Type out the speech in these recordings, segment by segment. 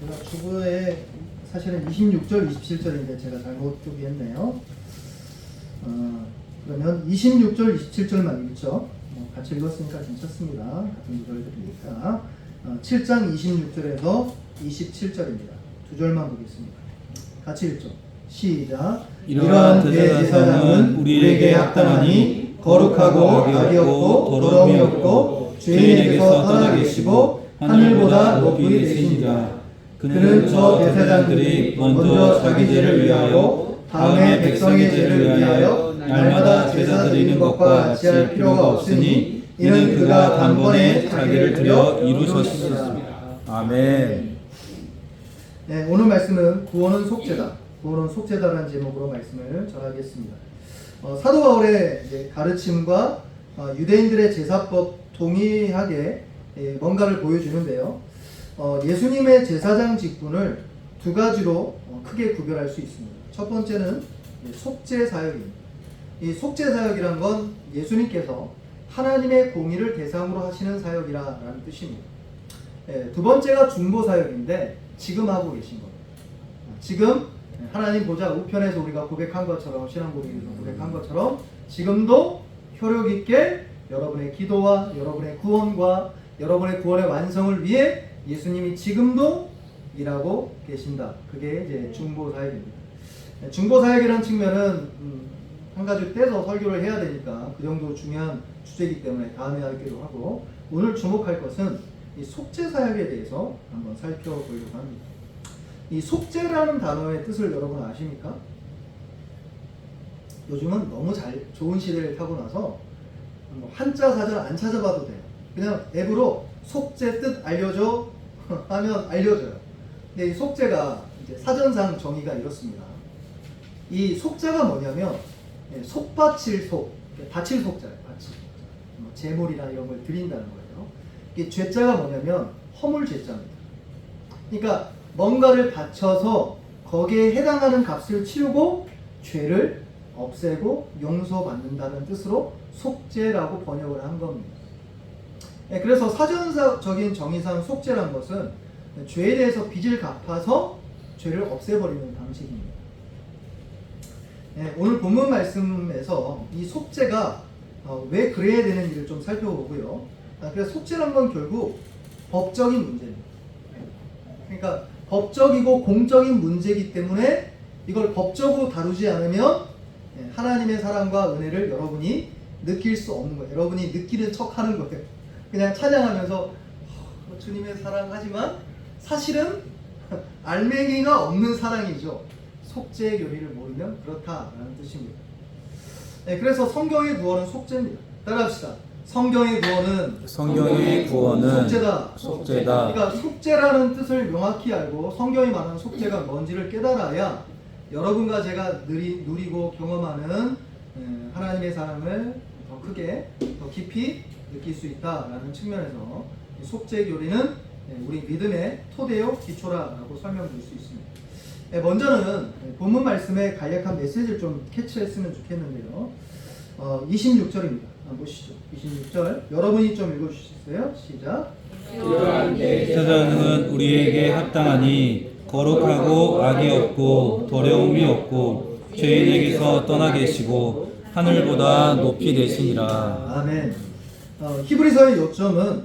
제가 주부에 사실은 26절, 27절인데 제가 잘못 표기했네요. 그러면 26절, 27절만 읽죠. 같이 읽었으니까 괜찮습니다. 같은 구절들이니까. 7장 26절에서 27절입니다. 두 절만 보겠습니다. 같이 읽죠. 시작. 이러한 대제사장은 우리에게 합당하니 거룩하고 악이 없고 더러움이 없고 죄인에게서 떠나 계시고 하늘보다 높이 되시니라. 그는 저 대제사장들이 먼저 자기 죄를 위하여 다음에 백성의 죄를 위하여 날마다 제사 드리는 것과 같이 할 필요가 없으니 이는 그가 단번에 자기를 드려 이루셨습니다. 아멘. 네, 오늘 말씀은 구원은 속죄다. 구원은 속죄다라는 제목으로 말씀을 전하겠습니다. 사도 바울의 이제 가르침과 유대인들의 제사법 동일하게 뭔가를 보여주는데요. 예수님의 제사장 직분을 두 가지로 크게 구별할 수 있습니다. 첫 번째는 속죄 사역입니다. 이 속죄 사역이란 건 예수님께서 하나님의 공의를 대상으로 하시는 사역이라는 뜻입니다. 두 번째가 중보 사역인데 지금 하고 계신 겁니다. 지금 하나님 보좌 우편에서 우리가 고백한 것처럼, 신앙 고백에서 고백한 것처럼 지금도 효력 있게 여러분의 기도와 여러분의 구원과 여러분의 구원의 완성을 위해 예수님이 지금도 일하고 계신다. 그게 이제 중보 사역입니다. 중보 사역이라는 측면은 한 가지 떼서 설교를 해야 되니까 그 정도 중요한 주제이기 때문에 다음에 하기로 하고, 오늘 주목할 것은 이 속죄 사역에 대해서 한번 살펴보려고 합니다. 이 속죄라는 단어의 뜻을 여러분 아십니까? 요즘은 너무 좋은 시대를 타고 나서 한자 사전 안 찾아봐도 돼요. 그냥 앱으로 속죄 뜻 알려줘 하면 알려줘요. 근데 이 속죄가 이제 사전상 정의가 이렇습니다. 이 속죄가 뭐냐면 속바칠 속, 바칠 속자예요. 바칠 제물이나 이런 걸 드린다는 거예요. 이 죄자가 뭐냐면 허물 죄자입니다. 그러니까 뭔가를 바쳐서 거기에 해당하는 값을 치르고 죄를 없애고 용서받는다는 뜻으로 속죄라고 번역을 한 겁니다. 그래서 사전적인 정의상 속죄란 것은 죄에 대해서 빚을 갚아서 죄를 없애버리는 방식입니다. 오늘 본문 말씀에서 이 속죄가 왜 그래야 되는지를 좀 살펴보고요. 그래서 속죄란 건 결국 법적인 문제입니다. 그러니까 법적이고 공적인 문제이기 때문에 이걸 법적으로 다루지 않으면 하나님의 사랑과 은혜를 여러분이 느낄 수 없는 거예요. 여러분이 느끼는 척 하는 거예요. 그냥 찬양하면서 주님의 사랑하지만 사실은 알맹이가 없는 사랑이죠. 속죄의 교리를 모르면 그렇다라는 뜻입니다. 그래서 성경의 구원은 속죄입니다. 따라합시다. 성경의 구원은 속죄다. 그러니까 속죄라는 뜻을 명확히 알고 성경이 말하는 속죄가 뭔지를 깨달아야 여러분과 제가 누리고 경험하는 하나님의 사랑을 더 크게, 더 깊이 느낄 수 있다라는 측면에서 속죄 교리는 우리 믿음의 토대요 기초라고 설명드릴 수 있습니다. 먼저는 본문 말씀의 간략한 메시지를 좀 캐치했으면 좋겠는데요. 26절입니다. 보시죠. 26절 여러분이 좀 읽어주시겠어요? 시작. 제사장은 우리에게 합당하니 거룩하고 악이 없고 더러움이 없고 죄인에게서 떠나 계시고 하늘보다 높이 되시니라. 아멘. 히브리서의 요점은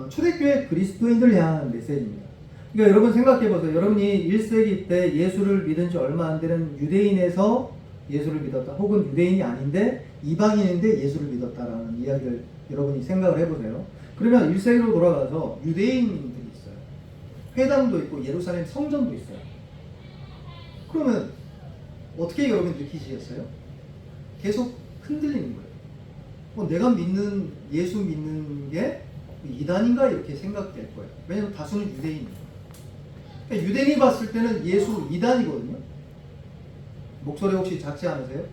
초대교회 그리스도인들 향한 메시지입니다. 그러니까 여러분 생각해보세요. 여러분이 1세기 때 예수를 믿은 지 얼마 안 되는 유대인에서 예수를 믿었다, 혹은 유대인이 아닌데 이방인인데 예수를 믿었다라는 이야기를 여러분이 생각을 해보세요. 그러면 1세기로 돌아가서 유대인들이 있어요. 회당도 있고 예루살렘 성전도 있어요. 그러면 어떻게 여러분 느끼시겠어요? 계속 흔들리는 거예요. 내가 믿는, 예수 믿는 게 이단인가 이렇게 생각될 거예요. 왜냐하면 다수는 유대인이에요. 그러니까 유대인이 봤을 때는 예수 이단이거든요. 목소리 혹시 작지 않으세요?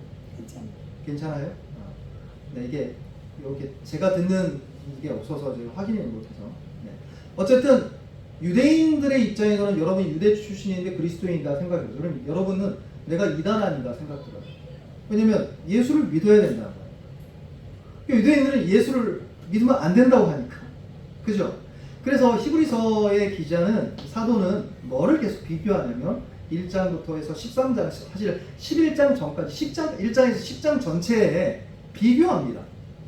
괜찮아요? 네, 이게 이렇게 제가 듣는 게 없어서 제가 확인을 못해서. 네. 어쨌든 유대인들의 입장에서는 여러분이 유대 출신인데 그리스도인이다 생각해요. 그럼 여러분은 내가 이단 아닌가 생각들어요. 왜냐면 예수를 믿어야 된다고. 유대인들은 예수를 믿으면 안 된다고 하니까. 그죠? 그래서 히브리서의 기자는 사도는 뭐를 계속 비교하냐면 1장부터 해서 13장, 사실 11장 전까지 1장에서 10장 전체에 비교합니다.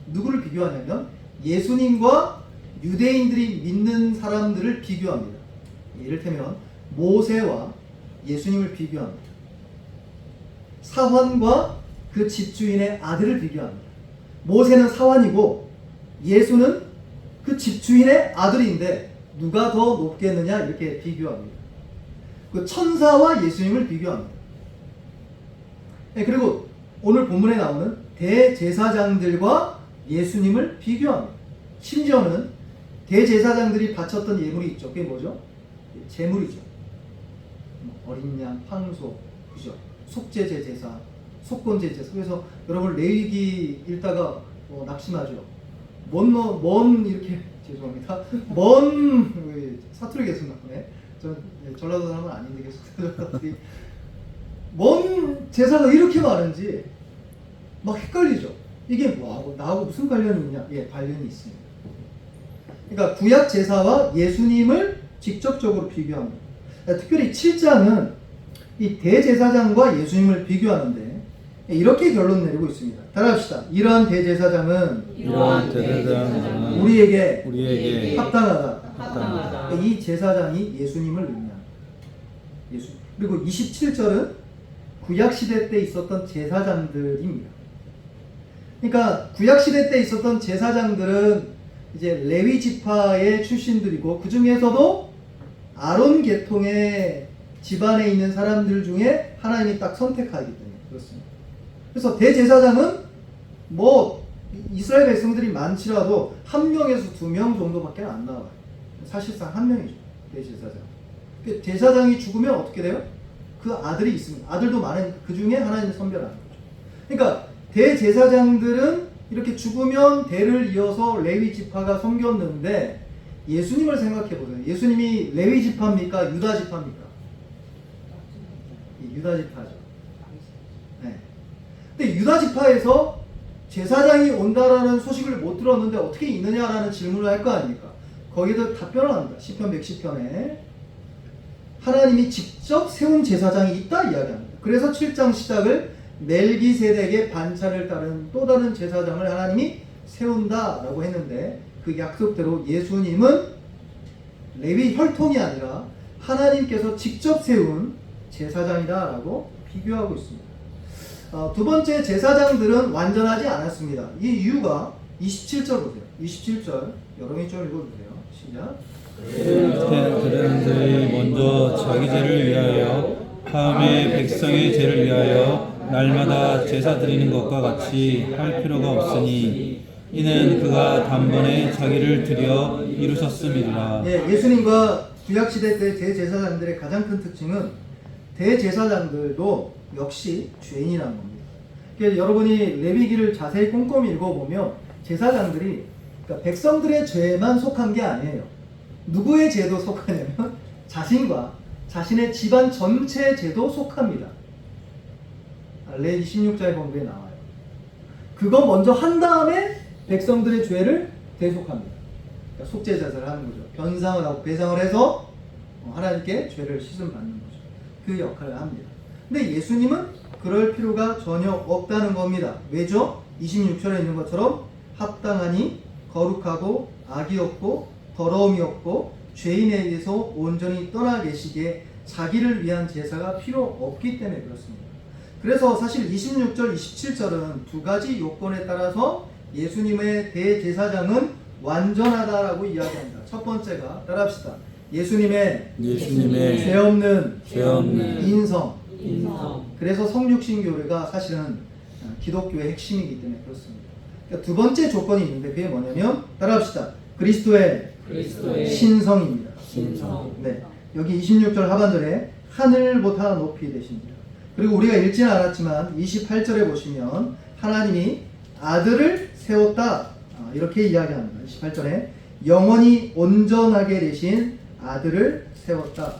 누구를 비교하냐면 예수님과 유대인들이 믿는 사람들을 비교합니다. 이를테면 모세와 예수님을 비교합니다. 사환과 그 집주인의 아들을 비교합니다. 모세는 사환이고 예수는 그 집주인의 아들인데 누가 더 높겠느냐 이렇게 비교합니다. 그 천사와 예수님을 비교합니다. 네, 그리고 오늘 본문에 나오는 대제사장들과 예수님을 비교합니다. 심지어는 대제사장들이 바쳤던 예물이 있죠. 그게 뭐죠? 제물이죠. 어린 양, 황소, 그죠? 속죄제 제사, 속건제 제사. 그래서 여러분 레위기 읽다가 낙심하죠. 먼 이렇게 죄송합니다. 먼 사투리겠습니다. 네. 저는 전라도 사람은 아닌데 계속 먼 제사가 이렇게 많은지 막 헷갈리죠. 이게 뭐하고 나하고 무슨 관련이 있냐? 예, 관련이 있습니다. 그러니까 구약 제사와 예수님을 직접적으로 비교합니다. 특별히 7장은 이 대제사장과 예수님을 비교하는데 이렇게 결론 내리고 있습니다. 따라합시다. 이러한 대제사장은 우리에게 합당하다. 이 제사장이 예수님을 의미합니다. 예수. 그리고 27절은 구약 시대 때 있었던 제사장들입니다. 그러니까 구약 시대 때 있었던 제사장들은 이제 레위 지파의 출신들이고 그 중에서도 아론 계통의 집안에 있는 사람들 중에 하나님이 딱 선택하기 때문에 그렇습니다. 그래서 대제사장은 뭐 이스라엘 백성들이 많지라도 1명에서 2명 정도밖에 안 나와요. 사실상 1명이죠. 대제사장. 제사장이 죽으면 어떻게 돼요? 그 아들이 있습니다. 아들도 많으니까 그 중에 하나님이 선별하는 거죠. 그러니까 대제사장들은 이렇게 죽으면 대를 이어서 레위 지파가 섬겼는데 예수님을 생각해 보세요. 예수님이 레위 지파입니까? 유다 지파입니까? 유다 지파죠. 네. 근데 유다 지파에서 제사장이 온다라는 소식을 못 들었는데 어떻게 있느냐라는 질문을 할 거 아닙니까? 거기도 답변을 합니다. 시편 110편에 하나님이 직접 세운 제사장이 있다 이야기합니다. 그래서 7장 시작을 멜기세덱의 반차를 따른 또 다른 제사장을 하나님이 세운다라고 했는데 그 약속대로 예수님은 레위 혈통이 아니라 하나님께서 직접 세운 제사장이다라고 비교하고 있습니다. 두 번째, 제사장들은 완전하지 않았습니다. 이 이유가 27절 보세요. 27절 여러분이 좀 읽어주세요. 시작. 그들이 먼저 자기 죄를 위하여 다음에 백성의 죄를 위하여 날마다 제사 드리는 것과 같이 할 필요가 없으니 이는 그가 단번에 자기를 드려 이루셨음이니라. 예, 예수님과 구약시대 때 대제사장들의 가장 큰 특징은 대제사장들도 역시 죄인이라는 겁니다. 그러니까 여러분이 레위기를 자세히 꼼꼼히 읽어보면 제사장들이 그러니까 백성들의 죄만 속한 게 아니에요. 누구의 죄도 속하냐면 자신과 자신의 집안 전체의 죄도 속합니다. 레위기 16장의 본부에 나와요. 그거 먼저 한 다음에 백성들의 죄를 대속합니다. 그러니까 속죄제사를 하는 거죠. 변상을 하고 배상을 해서 하나님께 죄를 씻음 받는 거죠. 그 역할을 합니다. 근데 예수님은 그럴 필요가 전혀 없다는 겁니다. 왜죠? 26절에 있는 것처럼 합당하니 거룩하고 악이 없고 더러움이 없고 죄인에게서 온전히 떠나 계시기에 자기를 위한 제사가 필요 없기 때문에 그렇습니다. 그래서 사실 26절, 27절은 두 가지 요건에 따라서 예수님의 대제사장은 완전하다라고 이야기합니다. 첫 번째가 따라합시다. 예수님의 죄 없는 인성. 그래서 성육신 교회가 사실은 기독교의 핵심이기 때문에 그렇습니다. 그러니까 두 번째 조건이 있는데 그게 뭐냐면 따라합시다. 그리스도의 신성입니다. 네, 여기 26절 하반절에 하늘보다 높이 되십니다. 그리고 우리가 읽지는 않았지만 28절에 보시면 하나님이 아들을 세웠다 이렇게 이야기합니다. 28절에 영원히 온전하게 되신 아들을 세웠다.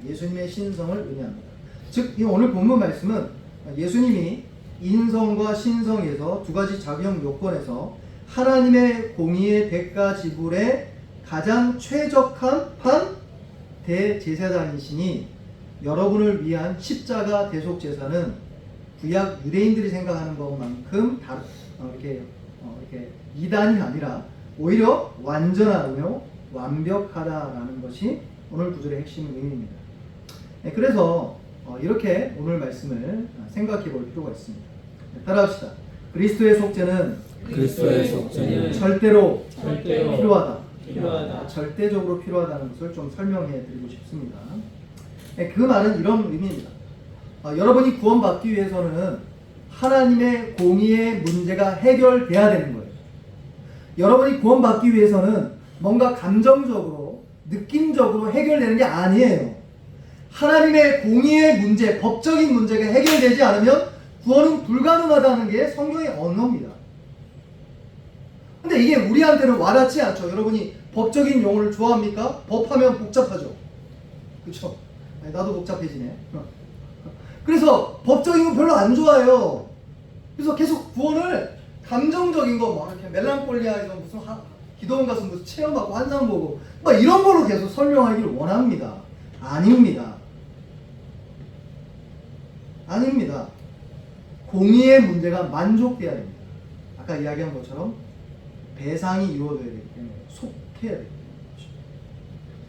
예수님의 신성을 의미합니다. 즉 오늘 본문 말씀은 예수님이 인성과 신성에서 두 가지 작용 요건에서 하나님의 공의의 대가 지불에 가장 최적한 대제사장이시니 여러분을 위한 십자가 대속 제사는 구약 유대인들이 생각하는 것만큼 이렇게 이단이 아니라 오히려 완전하며 완벽하다라는 것이 오늘 구절의 핵심 의미입니다. 그래서 이렇게 오늘 말씀을 생각해 볼 필요가 있습니다. 따라합시다. 그리스도의 속죄는 절대로 필요하다. 절대적으로 필요하다는 것을 좀 설명해 드리고 싶습니다. 그 말은 이런 의미입니다. 여러분이 구원받기 위해서는 하나님의 공의의 문제가 해결돼야 되는 거예요. 여러분이 구원받기 위해서는 뭔가 감정적으로, 느낌적으로 해결되는 게 아니에요. 하나님의 공의의 문제, 법적인 문제가 해결되지 않으면 구원은 불가능하다는 게 성경의 언어입니다. 근데 이게 우리한테는 와닿지 않죠. 여러분이 법적인 용어를 좋아합니까? 법하면 복잡하죠. 그렇죠? 나도 복잡해지네. 그래서 법적인 거 별로 안 좋아해요. 그래서 계속 구원을 감정적인 거, 막 이렇게 멜랑콜리아에서 무슨 기도원 가서 무슨 체험하고 환상 보고 막 이런 걸로 계속 설명하기를 원합니다. 아닙니다. 공의의 문제가 만족돼야 됩니다. 아까 이야기한 것처럼 배상이 이루어져야 되기 때문에 속해야 됩니다.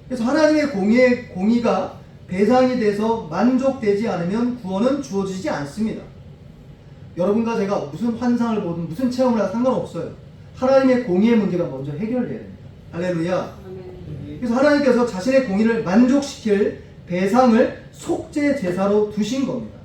그래서 하나님의 공의가 배상이 돼서 만족되지 않으면 구원은 주어지지 않습니다. 여러분과 제가 무슨 환상을 보든 무슨 체험을 하든 상관없어요. 하나님의 공의의 문제가 먼저 해결돼야 됩니다. 할렐루야. 그래서 하나님께서 자신의 공의를 만족시킬 배상을 속죄 제사로 두신 겁니다.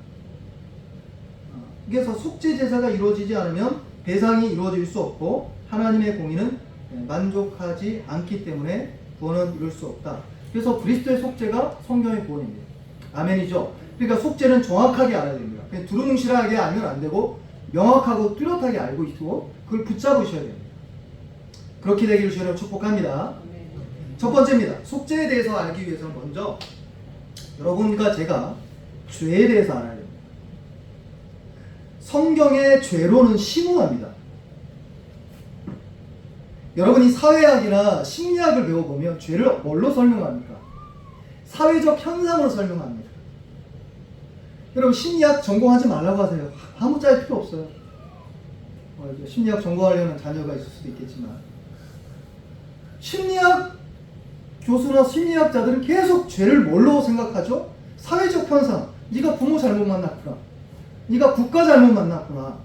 그래서 속죄 제사가 이루어지지 않으면 배상이 이루어질 수 없고 하나님의 공의는 만족하지 않기 때문에 구원은 이룰 수 없다. 그래서 그리스도의 속죄가 성경의 구원입니다. 아멘이죠. 그러니까 속죄는 정확하게 알아야 됩니다. 그냥 두루뭉실하게 알면 안 되고 명확하고 뚜렷하게 알고 있고 그걸 붙잡으셔야 됩니다. 그렇게 되기를 주님으로 축복합니다. 첫 번째입니다. 속죄에 대해서 알기 위해서는 먼저 여러분과 제가 죄에 대해서 알아야 됩니다. 성경의 죄로는 심오합니다. 여러분이 사회학이나 심리학을 배워보면 죄를 뭘로 설명합니까? 사회적 현상으로 설명합니다. 여러분 심리학 전공하지 말라고 하세요. 아무 짤 필요 없어요. 심리학 전공하려는 자녀가 있을 수도 있겠지만 심리학 교수나 심리학자들은 계속 죄를 뭘로 생각하죠? 사회적 현상. 네가 부모 잘못 만났구나. 네가 국가 잘못 만났구나.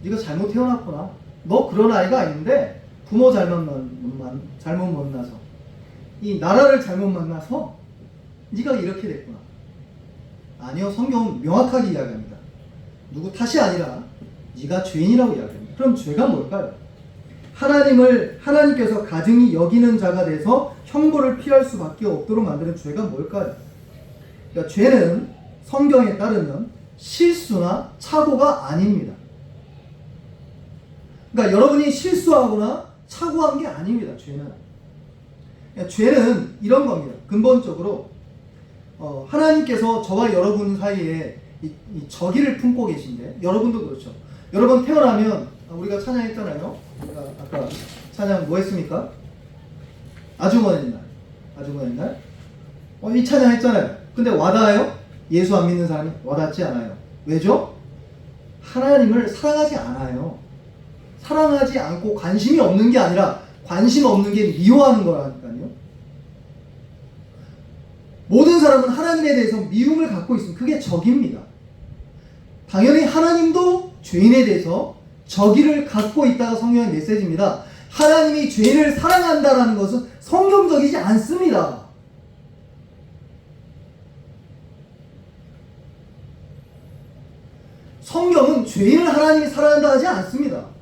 네가 잘못 태어났구나. 너 그런 아이가 아닌데 부모 잘못 만나서 이 나라를 잘못 만나서 네가 이렇게 됐구나. 아니요. 성경은 명확하게 이야기합니다. 누구 탓이 아니라 네가 죄인이라고 이야기합니다. 그럼 죄가 뭘까요? 하나님께서 가증히 여기는 자가 돼서 형벌을 피할 수밖에 없도록 만드는 죄가 뭘까요? 그러니까 죄는 성경에 따르면 실수나 착오가 아닙니다. 그러니까 여러분이 실수하거나 착오한 게 아닙니다. 죄는. 그러니까 죄는 이런 겁니다. 근본적으로 하나님께서 저와 여러분 사이에 이 적의를 품고 계신데 여러분도 그렇죠. 여러분 태어나면 우리가 찬양했잖아요. 아까 찬양 뭐 했습니까? 아주 먼 옛날. 이 찬양 했잖아요. 근데 와닿아요? 예수 안 믿는 사람이 와닿지 않아요. 왜죠? 하나님을 사랑하지 않아요. 사랑하지 않고 관심이 없는 게 아니라 관심 없는 게 미워하는 거라니까요. 모든 사람은 하나님에 대해서 미움을 갖고 있으면 그게 적입니다. 당연히 하나님도 죄인에 대해서 적의를 갖고 있다가 성경의 메시지입니다. 하나님이 죄인을 사랑한다는 것은 성경적이지 않습니다. 성경은 죄인을 하나님이 사랑한다 하지 않습니다.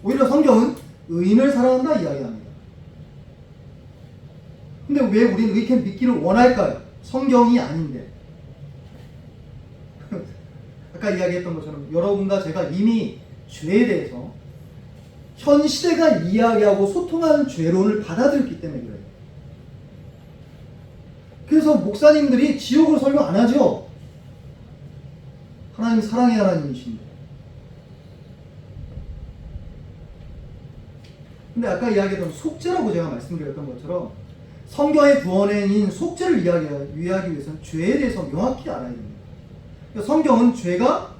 오히려 성경은 의인을 사랑한다 이야기합니다. 근데 왜 우리는 이렇게 믿기를 원할까요? 성경이 아닌데. 아까 이야기했던 것처럼 여러분과 제가 이미 죄에 대해서 현 시대가 이야기하고 소통하는 죄론을 받아들였기 때문에 그래요. 그래서 목사님들이 지옥을 설명 안 하죠. 하나님 사랑의 하나님이신데. 근데 아까 이야기했던 속죄라고 제가 말씀드렸던 것처럼 성경의 구원인 속죄를 이야기하기 위해서는 죄에 대해서 명확히 알아야 됩니다. 그러니까 성경은 죄가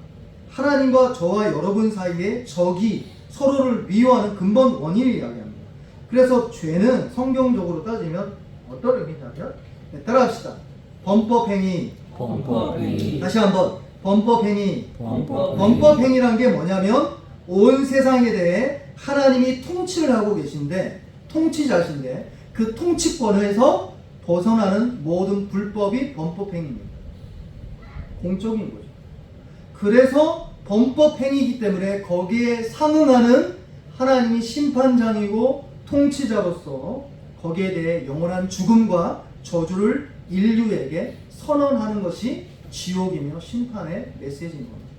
하나님과 저와 여러분 사이에 적이 서로를 미워하는 근본 원인을 이야기합니다. 그래서 죄는 성경적으로 따지면 어떤 의미냐면, 따라합시다. 범법행위. 다시 한번 범법행위. 범법행위란 게 뭐냐면 온 세상에 대해 하나님이 통치를 하고 계신데, 통치자신데 그 통치권에서 벗어나는 모든 불법이 범법행위입니다. 공적인 거죠. 그래서 범법행위이기 때문에 거기에 상응하는 하나님이 심판장이고 통치자로서 거기에 대해 영원한 죽음과 저주를 인류에게 선언하는 것이 지옥이며 심판의 메시지인 겁니다.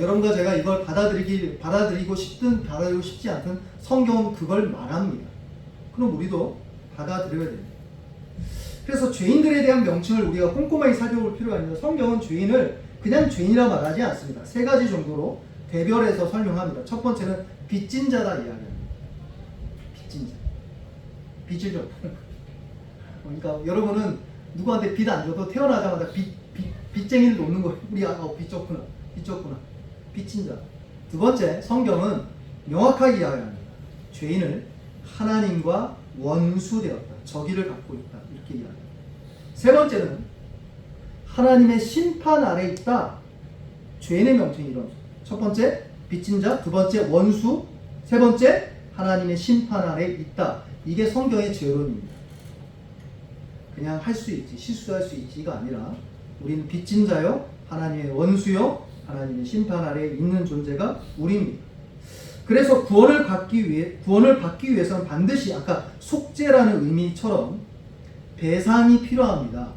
여러분과 제가 이걸 받아들이고 싶지 않든 성경은 그걸 말합니다. 그럼 우리도 받아들여야 됩니다. 그래서 죄인들에 대한 명칭을 우리가 꼼꼼하게 살펴볼 필요가 있는데, 성경은 죄인을 그냥 죄인이라 말하지 않습니다. 세 가지 정도로 대별해서 설명합니다. 첫 번째는 빚진 자다 이야기합니다. 빚진 자. 빚을 좀. 그러니까 여러분은 누구한테 빚 안 줘도 태어나자마자 빚쟁이를 놓는 거예요. 우리 빚 졌구나. 빚진 자. 두 번째, 성경은 명확하게 이야기합니다. 죄인을 하나님과 원수되었다. 적의를 갖고 있다. 이렇게 이야기합니다. 세 번째는 하나님의 심판 아래 있다. 죄인의 명칭이 이런. 첫 번째, 빚진 자. 두 번째, 원수. 세 번째, 하나님의 심판 아래 있다. 이게 성경의 죄론입니다. 그냥 할 수 있지, 실수할 수 있지가 아니라 우리는 빚진 자요, 하나님의 원수요, 하나님의 심판 아래에 있는 존재가 우리입니다. 그래서 구원을 받기 위해서는 반드시 아까 속죄라는 의미처럼 배상이 필요합니다.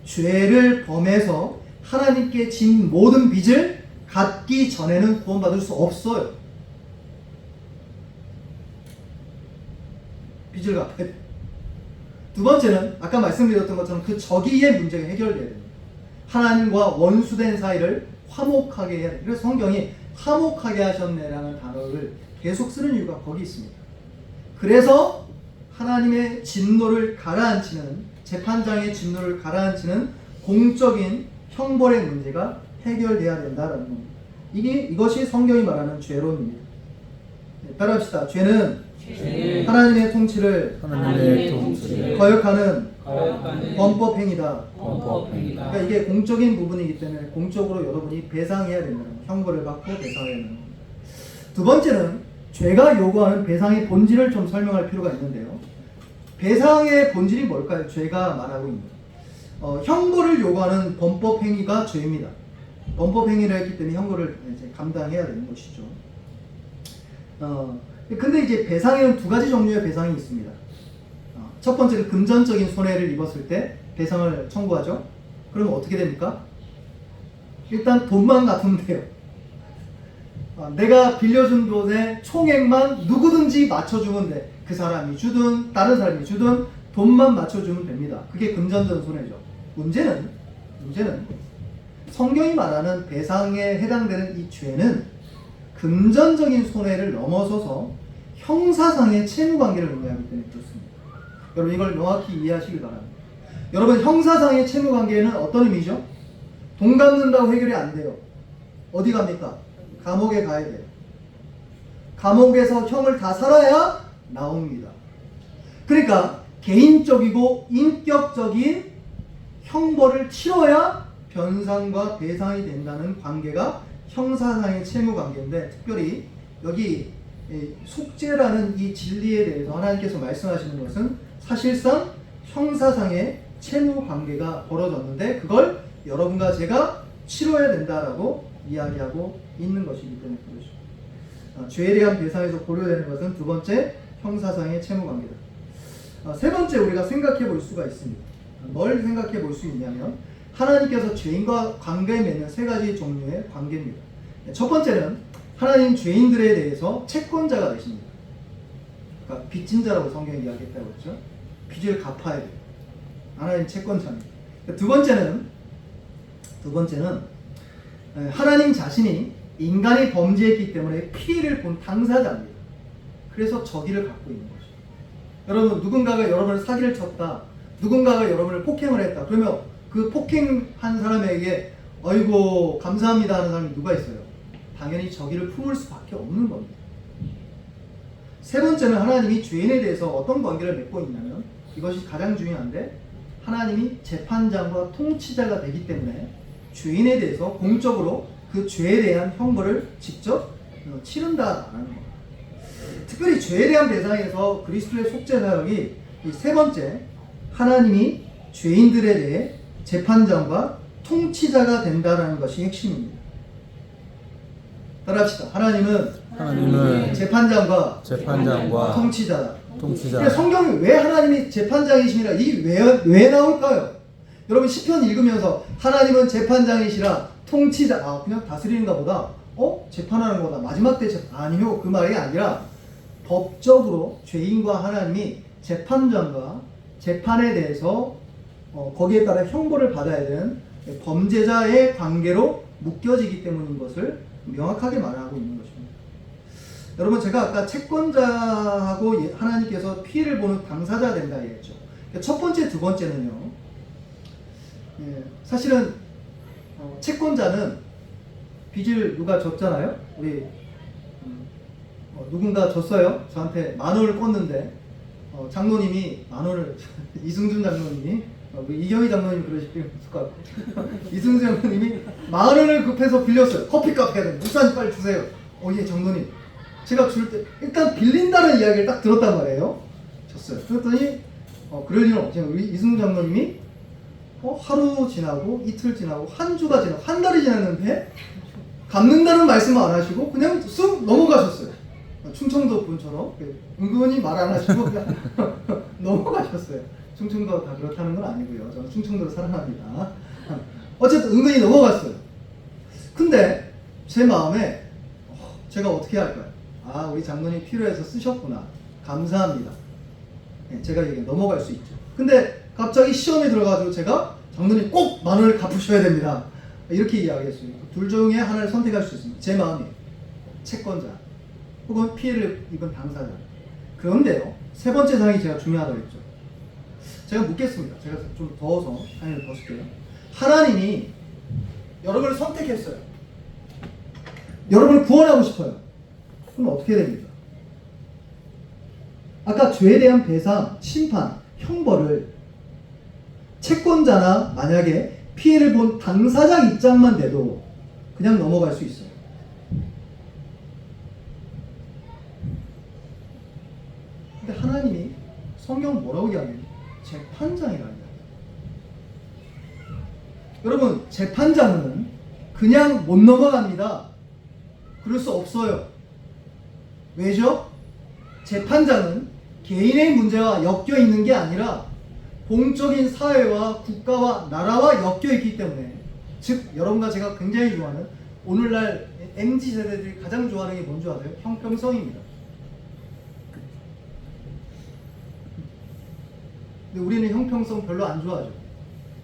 죄를 범해서 하나님께 진 모든 빚을 갚기 전에는 구원받을 수 없어요. 빚을 갚아야 돼요. 두 번째는 아까 말씀드렸던 것처럼 그 적의의 문제가 해결돼야 됩니다. 하나님과 원수된 사이를 화목하게 해야 돼요. 그래서 성경이 화목하게 하셨네라는 단어를 계속 쓰는 이유가 거기 있습니다. 그래서 하나님의 진노를 가라앉히는, 재판장의 진노를 가라앉히는 공적인 형벌의 문제가 해결돼야 된다라는 겁니다. 이것이 성경이 말하는 죄론입니다. 따라합시다. 죄는 하나님의 통치를 거역하는 범법행위다. 그러니까 이게 공적인 부분이기 때문에 공적으로 여러분이 배상해야 된다는 거예요. 형벌을 받고 배상해야 되는 겁니다. 두 번째는 죄가 요구하는 배상의 본질을 좀 설명할 필요가 있는데요. 배상의 본질이 뭘까요? 죄가 말하고 있는 형벌을 요구하는 범법행위가 죄입니다. 범법행위를 했기 때문에 형벌을 이제 감당해야 되는 것이죠. 근데 이제 배상에는 두 가지 종류의 배상이 있습니다. 첫 번째는 금전적인 손해를 입었을 때 배상을 청구하죠. 그러면 어떻게 됩니까? 일단 돈만 갚으면 돼요. 내가 빌려준 돈의 총액만 누구든지 맞춰주면 돼. 그 사람이 주든 다른 사람이 주든 돈만 맞춰주면 됩니다. 그게 금전적인 손해죠. 문제는 성경이 말하는 배상에 해당되는 이 죄는 금전적인 손해를 넘어서서 형사상의 채무관계를 의미하기 때문에 그렇습니다. 여러분 이걸 명확히 이해하시길 바랍니다. 여러분 형사상의 채무관계는 어떤 의미죠? 돈 갚는다고 해결이 안 돼요. 어디 갑니까? 감옥에 가야 돼요. 감옥에서 형을 다 살아야 나옵니다. 그러니까 개인적이고 인격적인 형벌을 치러야 변상과 배상이 된다는 관계가 형사상의 채무관계인데, 특별히 여기 속죄라는 이 진리에 대해서 하나님께서 말씀하시는 것은 사실상 형사상의 채무관계가 벌어졌는데 그걸 여러분과 제가 치러야 된다라고 이야기하고 있는 것이기 때문에 그렇죠. 죄에 대한 배상에서 고려되는 것은 두 번째 형사상의 채무관계다. 세 번째 우리가 생각해 볼 수가 있습니다. 뭘 생각해 볼 수 있냐면 하나님께서 죄인과 관계 맺는 세 가지 종류의 관계입니다. 첫 번째는 하나님 죄인들에 대해서 채권자가 되십니다. 그러니까 빚진 자라고 성경이 이야기했다고 했죠. 빚을 갚아야 돼요. 하나님 채권자입니다. 두 번째는 하나님 자신이 인간이 범죄했기 때문에 피해를 본 당사자입니다. 그래서 저기를 갖고 있는 거죠. 여러분, 누군가가 여러분을 사기를 쳤다, 누군가가 여러분을 폭행을 했다, 그러면 그 폭행한 사람에게 아이고 감사합니다 하는 사람이 누가 있어요? 당연히 저기를 품을 수밖에 없는 겁니다. 세 번째는 하나님이 죄인에 대해서 어떤 관계를 맺고 있냐면, 이것이 가장 중요한데, 하나님이 재판장과 통치자가 되기 때문에 죄인에 대해서 공적으로 그 죄에 대한 형벌을 직접 치른다라는 겁니다. 특별히 죄에 대한 배상에서 그리스도의 속죄 사역이 이 세 번째, 하나님이 죄인들에 대해 재판장과 통치자가 된다는 것이 핵심입니다. 따라합시다. 하나님은 재판장과 통치자다. 근데 성경이 왜 하나님이 재판장이시니라 이게 왜 나올까요? 여러분, 시편 읽으면서 하나님은 재판장이시라 통치자, 그냥 다스리는가 보다, 재판하는 거다, 마지막 때 아니요, 그 말이 아니라 법적으로 죄인과 하나님이 재판장과 재판에 대해서 거기에 따라 형벌을 받아야 되는 범죄자의 관계로 묶여지기 때문인 것을 명확하게 말하고 있는 것입니다. 여러분, 제가 아까 채권자하고 하나님께서 피해를 보는 당사자가 된다 했죠. 첫 번째, 두 번째는요, 사실은 채권자는 빚을 누가 졌잖아요. 우리 누군가 졌어요. 저한테 10,000원을 꿨는데 장로님이 10,000원을 이승준 장로님이 이경희 장로님 그러실 것 같아요. 이승준 장로님이 10,000원을 급해서 빌렸어요. 커피값 해야 돼. 우산 빨리 주세요. 예, 장로님. 제가 줄 때 일단 빌린다는 이야기를 딱 들었단 말이에요. 줬어요. 그랬더니 그럴 리는 없죠. 우리 이승준 장로님이 하루 지나고 이틀 지나고 한 주가 지나고 한 달이 지났는데 갚는다는 말씀을 안 하시고 그냥 쑥 넘어가셨어요. 충청도 분처럼 은근히 말 안 하시고 그냥 넘어가셨어요. 충청도 다 그렇다는 건 아니고요. 저는 충청도를 사랑합니다. 어쨌든 은근히 넘어갔어요. 근데 제 마음에 제가 어떻게 할까요? 우리 장로님 필요해서 쓰셨구나. 감사합니다. 제가 이게 넘어갈 수 있죠. 근데 갑자기 시험에 들어가지고 제가 장로님 꼭 10,000원을 갚으셔야 됩니다. 이렇게 이야기했어요. 둘 중에 하나를 선택할 수 있습니다. 제 마음이 채권자 혹은 피해를 입은 당사자. 그런데요, 세 번째 사항이 제가 중요하다고 했죠. 제가 묻겠습니다. 제가 좀 더워서 상의를 벗을게요. 하나님이 여러분을 선택했어요. 여러분을 구원하고 싶어요. 그럼 어떻게 됩니까? 아까 죄에 대한 배상, 심판, 형벌을 채권자나 만약에 피해를 본 당사자 입장만 돼도 그냥 넘어갈 수 있어요. 근데 하나님이 성경 뭐라고 이야기해요? 재판장이라는 이야기예요. 여러분, 재판장은 그냥 못 넘어갑니다. 그럴 수 없어요. 왜죠? 재판장은 개인의 문제와 엮여 있는 게 아니라 공적인 사회와 국가와 나라와 엮여 있기 때문에, 즉 여러분과 제가 굉장히 좋아하는 오늘날 MZ세대들이 가장 좋아하는 게 뭔지 아세요? 형평성입니다. 근데 우리는 형평성 별로 안 좋아하죠.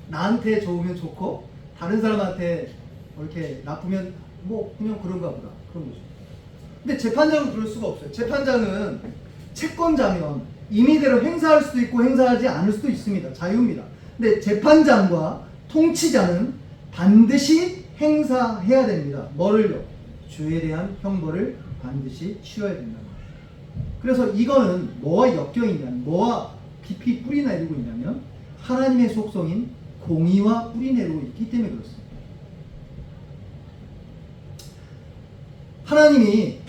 나한테 좋으면 좋고 다른 사람한테 이렇게 나쁘면 그냥 그런가 보다, 그런 거죠. 근데 재판장은 그럴 수가 없어요. 재판장은 채권자면 임의대로 행사할 수도 있고 행사하지 않을 수도 있습니다. 자유입니다. 근데 재판장과 통치자는 반드시 행사해야 됩니다. 뭐를요? 죄에 대한 형벌을 반드시 치러야 된다는 거예요. 그래서 이거는 뭐와 엮여 있냐면, 뭐와 깊이 뿌리내리고 있냐면 하나님의 속성인 공의와 뿌리내리고 있기 때문에 그렇습니다. 하나님이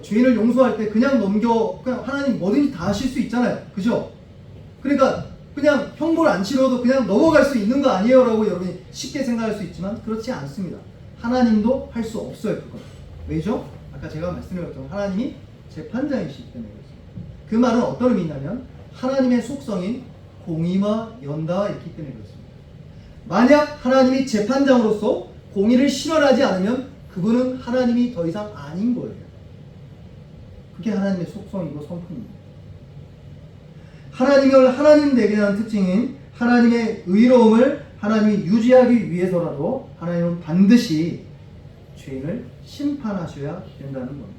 죄인을 용서할 때 그냥 하나님 뭐든지 다 하실 수 있잖아요. 그죠? 그러니까 그냥 형벌 안 치러도 그냥 넘어갈 수 있는 거 아니에요? 라고 여러분이 쉽게 생각할 수 있지만 그렇지 않습니다. 하나님도 할 수 없어요. 그건. 왜죠? 아까 제가 말씀드렸던 하나님이 재판장이시기 때문에 그렇습니다. 그 말은 어떤 의미냐면 하나님의 속성인 공의와 연다와 있기 때문에 그렇습니다. 만약 하나님이 재판장으로서 공의를 실현하지 않으면 그분은 하나님이 더 이상 아닌 거예요. 그게 하나님의 속성이고 성품입니다. 하나님을 하나님 되게 하는 특징인 하나님의 의로움을 하나님이 유지하기 위해서라도 하나님은 반드시 죄인을 심판하셔야 된다는 겁니다.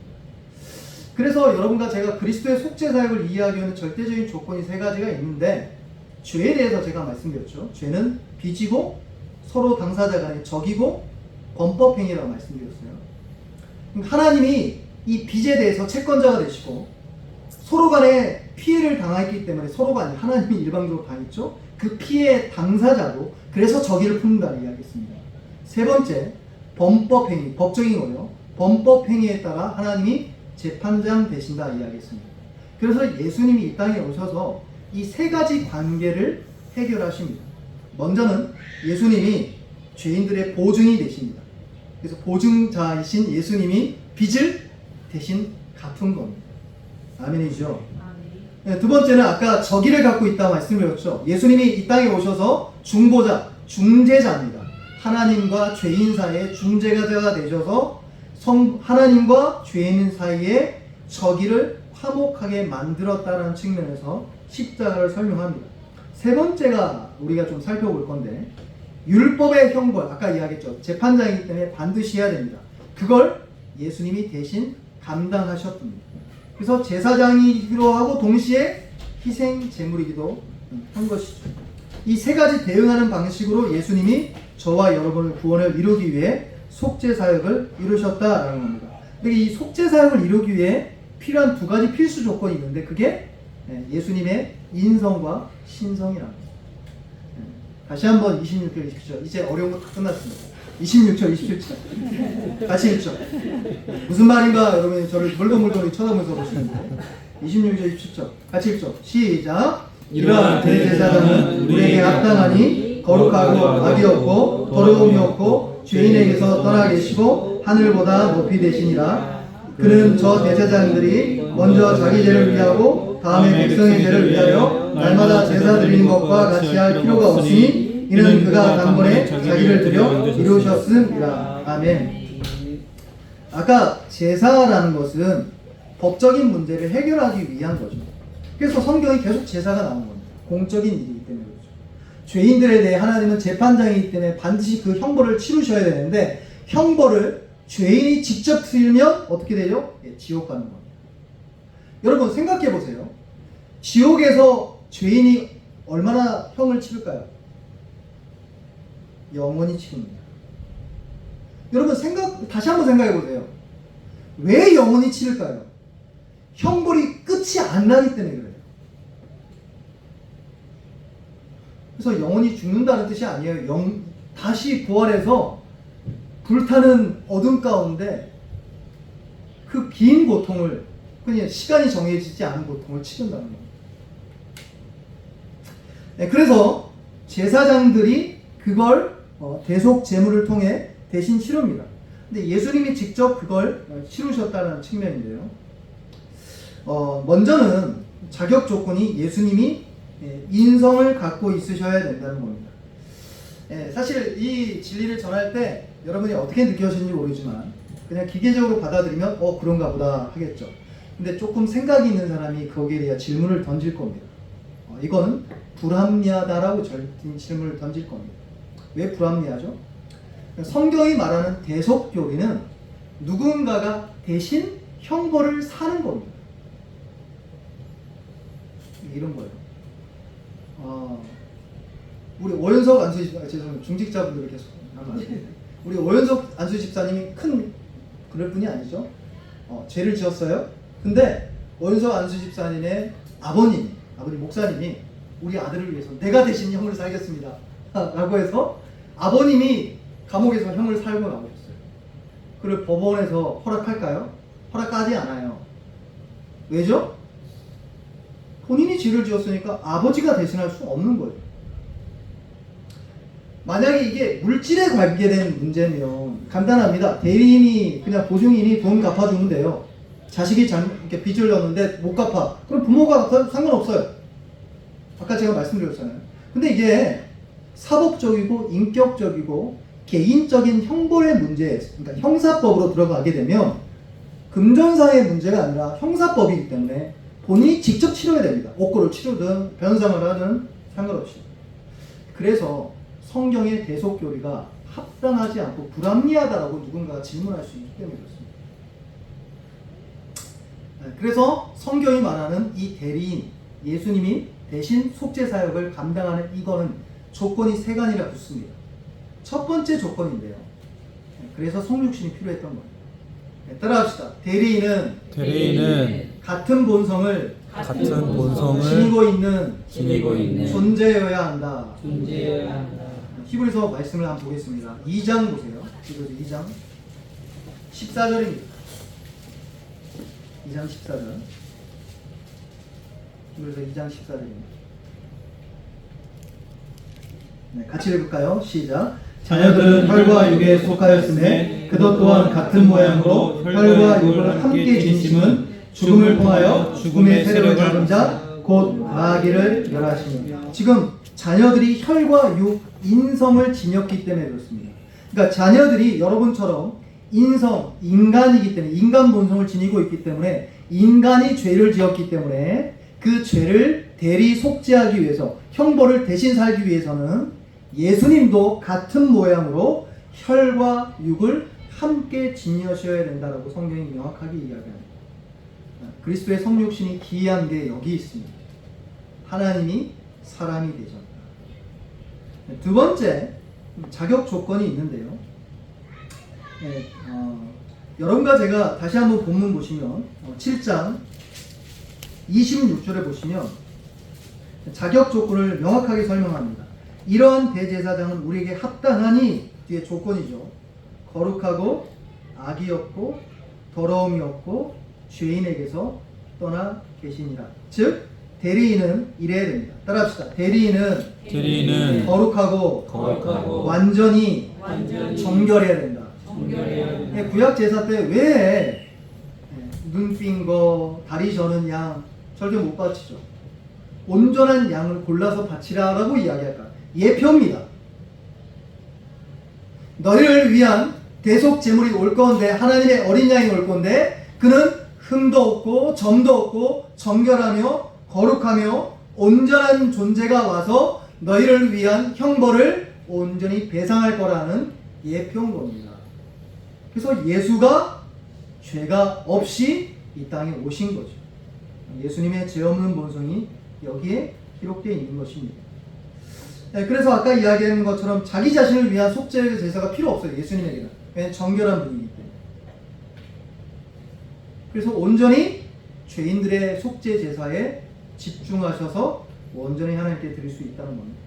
그래서 여러분과 제가 그리스도의 속죄 사역을 이해하기 위한 절대적인 조건이 세 가지가 있는데, 죄에 대해서 제가 말씀드렸죠. 죄는 빚이고 서로 당사자 간의 적이고 범법행위라고 말씀드렸어요. 하나님이 이 빚에 대해서 채권자가 되시고 서로 간에 피해를 당했기 때문에, 서로가 아니라 하나님이 일방적으로 당했죠. 그 피해 당사자도 그래서 적의를 품는다는 이야기했습니다. 세 번째, 범법행위, 법적인 거요. 범법행위에 따라 하나님이 재판장 되신다 이야기했습니다. 그래서 예수님이 이 땅에 오셔서 이 세 가지 관계를 해결하십니다. 먼저는 예수님이 죄인들의 보증이 되십니다. 그래서 보증자이신 예수님이 빚을 대신 갚은 겁니다. 아멘이죠. 네, 두 번째는 아까 적의를 갖고 있다 말씀드렸죠. 예수님이 이 땅에 오셔서 중보자, 중재자입니다. 하나님과 죄인 사이에 중재자가 되셔서 하나님과 죄인 사이에 적의를 화목하게 만들었다는 측면에서 십자가를 설명합니다. 세 번째가 우리가 좀 살펴볼 건데, 율법의 형벌, 아까 이야기했죠. 재판장이기 때문에 반드시 해야 됩니다. 그걸 예수님이 대신 감당하셨습니다. 그래서 제사장이기도 하고 동시에 희생 제물이기도 한 것이죠. 이 세 가지 대응하는 방식으로 예수님이 저와 여러분의 구원을 이루기 위해 속죄 사역을 이루셨다라는 겁니다. 근데 이 속죄 사역을 이루기 위해 필요한 두 가지 필수 조건이 있는데, 그게 예수님의 인성과 신성이랍니다. 다시 한번 26절 27절, 이제 어려운 거 다 끝났습니다. 26절 27절 같이 읽죠. 무슨 말인가 여러분이 저를 물동물동이 쳐다보면서 보시는데, 26절 27절 같이 읽죠. 시작. 이러한 대제사장은 우리에게 합당하니 거룩하고 악이 없고 더러움이 없고 죄인에게서 떠나 계시고 하늘보다 높이 되시니라. 그는 저 대제사장들이 먼저 자기 죄를 위하고 다음에 백성의 죄를 위하여 날마다 제사 드리는 것과 같이 할 필요가 없으니 이는 그가 단번에 자기를 드려 이루셨음이라. 아멘. 아까 제사라는 것은 법적인 문제를 해결하기 위한 거죠. 그래서 성경이 계속 제사가 나온 겁니다. 공적인 일이기 때문에 그렇죠. 죄인들에 대해 하나님은 재판장이기 때문에 반드시 그 형벌을 치르셔야 되는데, 형벌을 죄인이 직접 치르면 어떻게 되죠? 지옥 가는 겁니다. 여러분 생각해 보세요. 지옥에서 죄인이 얼마나 형을 치를까요? 영원히 치릅니다. 여러분 다시 한번 생각해 보세요. 왜 영원히 치를까요? 형벌이 끝이 안 나기 때문에 그래요. 그래서 영원히 죽는다는 뜻이 아니에요. 다시 부활해서 불타는 어둠 가운데 그 긴 고통을, 그냥 시간이 정해지지 않은 고통을 치른다는 겁니다. 네, 그래서 제사장들이 그걸 대속 제물을 통해 대신 치릅니다. 근데 예수님이 직접 그걸 치르셨다는 측면인데요. 먼저는 자격 조건이 예수님이 인성을 갖고 있으셔야 된다는 겁니다. 사실 이 진리를 전할 때 여러분이 어떻게 느껴지는지 모르지만 그냥 기계적으로 받아들이면 그런가 보다 하겠죠. 근데 조금 생각이 있는 사람이 거기에 대한 질문을 던질 겁니다. 이거는 불합리하다라고 질문을 던질 겁니다. 왜 불합리하죠? 성경이 말하는 대속교리는 누군가가 대신 형벌을 사는 겁니다. 이런 거예요. 우리 오연석 안수 집사, 죄송합니다. 중직자분들이 계속 하면 안 돼요. 우리 오연석 안수 집사님이 큰 그럴 분이 아니죠. 죄를 지었어요. 근데 오연석 안수 집사님의 아버님 목사님이 우리 아들을 위해서 내가 대신 형을 살겠습니다 라고 해서 아버님이 감옥에서 형을 살고 나오셨어요. 그걸 법원에서 허락할까요? 허락하지 않아요. 왜죠? 본인이 죄를 지었으니까 아버지가 대신할 수 없는 거예요. 만약에 이게 물질에 관계된 문제면 간단합니다. 대리인이 그냥 보증인이 돈 갚아주면 돼요. 자식이 이렇게 빚을 졌는데 못 갚아. 그럼 부모가 상관없어요. 아까 제가 말씀드렸잖아요. 근데 이게 사법적이고 인격적이고 개인적인 형벌의 문제, 그러니까 형사법으로 들어가게 되면 금전상의 문제가 아니라 형사법이기 때문에 본인이 직접 치러야 됩니다. 옥고를 치르든 변상을 하든 상관없이. 그래서 성경의 대속교리가 합당하지 않고 불합리하다라고 누군가가 질문할 수 있기 때문에 그렇습니다. 그래서 성경이 말하는 이 대리인 예수님이 대신 속죄 사역을 감당하는 이거는 조건이 세 가지나 붙습니다. 첫 번째 조건인데요. 그래서 성육신이 필요했던 거예요. 따라합시다. 대리인은 같은 본성을 지니고 있는 존재여야 한다. 히브리서 말씀을 한번 보겠습니다. 2장 보세요. 히브리서 2장 14절입니다. 2장 14절. 히브리서 2장 14절입니다. 네, 같이 읽을까요? 시작. 자녀들은 혈과 육에 속하였음에 그것 또한 같은 모양으로 혈과 육을 함께 지니심은 죽음을 통하여 죽음의 세력을 잡은 자 곧 마귀를 멸하시니. 지금 자녀들이 혈과 육 인성을 지녔기 때문에 그렇습니다. 그러니까 자녀들이 여러분처럼 인간이기 때문에 인간 본성을 지니고 있기 때문에 인간이 죄를 지었기 때문에 그 죄를 대리 속죄하기 위해서 형벌을 대신 살기 위해서는 예수님도 같은 모양으로 혈과 육을 함께 지녀셔야 된다라고 성경이 명확하게 이야기합니다. 그리스도의 성육신이 기이한 게 여기 있습니다. 하나님이 사람이 되셨다. 두 번째 자격 조건이 있는데요. 여러분과 제가 다시 한번 본문 보시면 7장 26절에 보시면 자격 조건을 명확하게 설명합니다. 이러한 대제사장은 우리에게 합당하니 뒤에 조건이죠. 거룩하고 악이 없고 더러움이 없고 죄인에게서 떠나 계시니라. 즉 대리인은 이래야 됩니다. 따라합시다. 대리인은 거룩하고 완전히 정결해야 된다. 구약 제사 때 왜 눈 삔 거, 다리 저는 양 절대 못 바치죠. 온전한 양을 골라서 바치라라고 이야기할까? 예표입니다. 너희를 위한 대속 제물이 올 건데, 하나님의 어린 양이 올 건데, 그는 흠도 없고 점도 없고 정결하며 거룩하며 온전한 존재가 와서 너희를 위한 형벌을 온전히 배상할 거라는 예표인 겁니다. 그래서 예수가 죄가 없이 이 땅에 오신 거죠. 예수님의 죄 없는 본성이 여기에 기록되어 있는 것입니다. 그래서 아까 이야기한 것처럼 자기 자신을 위한 속죄 제사가 필요 없어요. 예수님에게는. 왜냐하면 정결한 분이기 때문에. 그래서 온전히 죄인들의 속죄 제사에 집중하셔서 온전히 하나님께 드릴 수 있다는 겁니다.